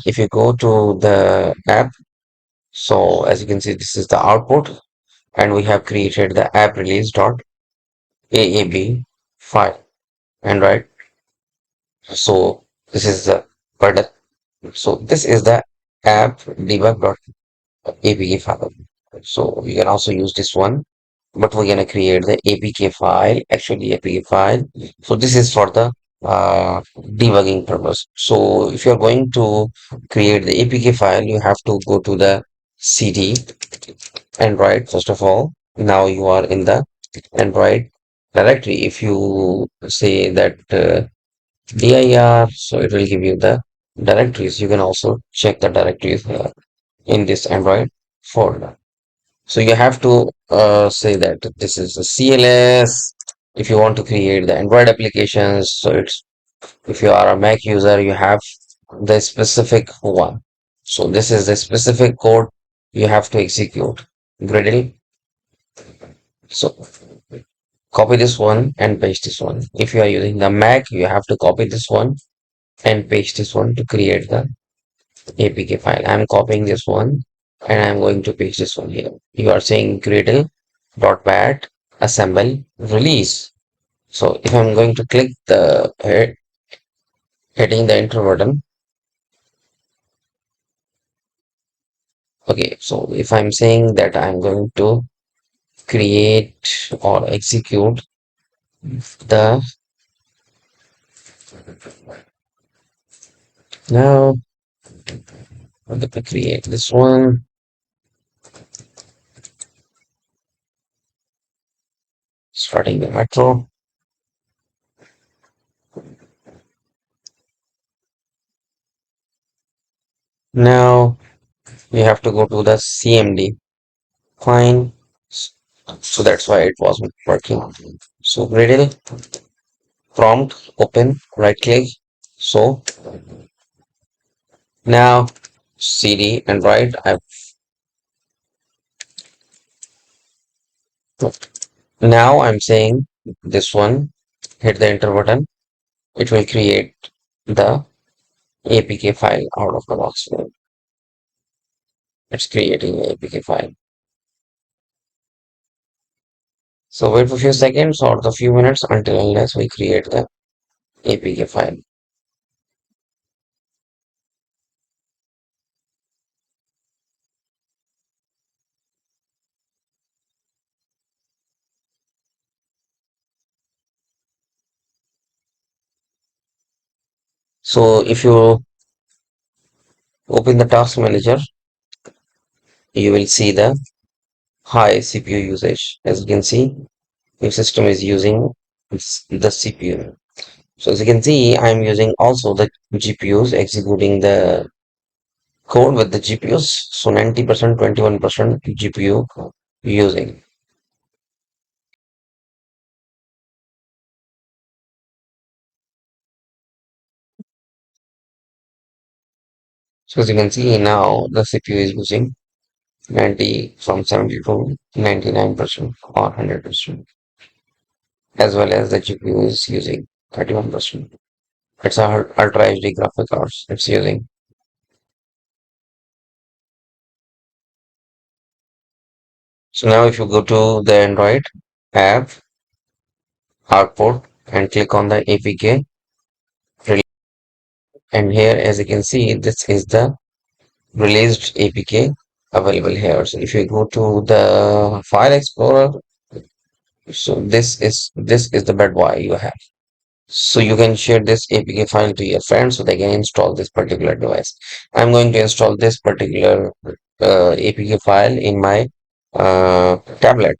if you go to the app, so as you can see, this is the output, and we have created the app release dot AAB file, and right. So this is the product. So this is the app debug dot APK file. So you can also use this one, but we're gonna create the APK file, actually APK file. So this is for the debugging purpose. So if you're going to create the APK file, you have to go to the CD Android first of all. Now you are in the Android directory. If you say that dir, so it will give you the directories. You can also check the directories in this Android folder. So you have to say that this is a CLS. If you want to create the Android applications, so it's if you are a Mac user, you have the specific one. So this is the specific code you have to execute. Gradle. So copy this one and paste this one. If you are using the Mac, you have to copy this one and paste this one to create the APK file. I'm copying this one and I'm going to paste this one here. You are saying Gradle dot bat assemble release. So if I'm going to click the hitting the enter button, okay. So if I'm saying that I'm going to create or execute the now I'm going to create this one, starting the metro. Now we have to go to the CMD. Fine. So that's why it wasn't working. So Gradle prompt open, right click. So now CD and write. Now I'm saying this one, hit the enter button. It will create the APK file out of the box. It's creating the APK file. So wait for a few seconds or the few minutes until unless we create the APK file. So if you open the task manager, you will see the high CPU usage. As you can see, your system is using the CPU. So as you can see, I'm using also the GPUs executing the code with the GPUs. So 90%, 21% GPU using. So as you can see now, the CPU is using 90 from 70 to 99% or 100%, as well as the GPU is using 31%. It's a Ultra HD graphic cards it's using. So now if you go to the Android app, output, and click on the APK, and here as you can see, this is the released APK available here. So if you go to the file explorer, so this is the bed why you have. So you can share this APK file to your friends so they can install this particular device. I'm going to install this particular APK file in my tablet.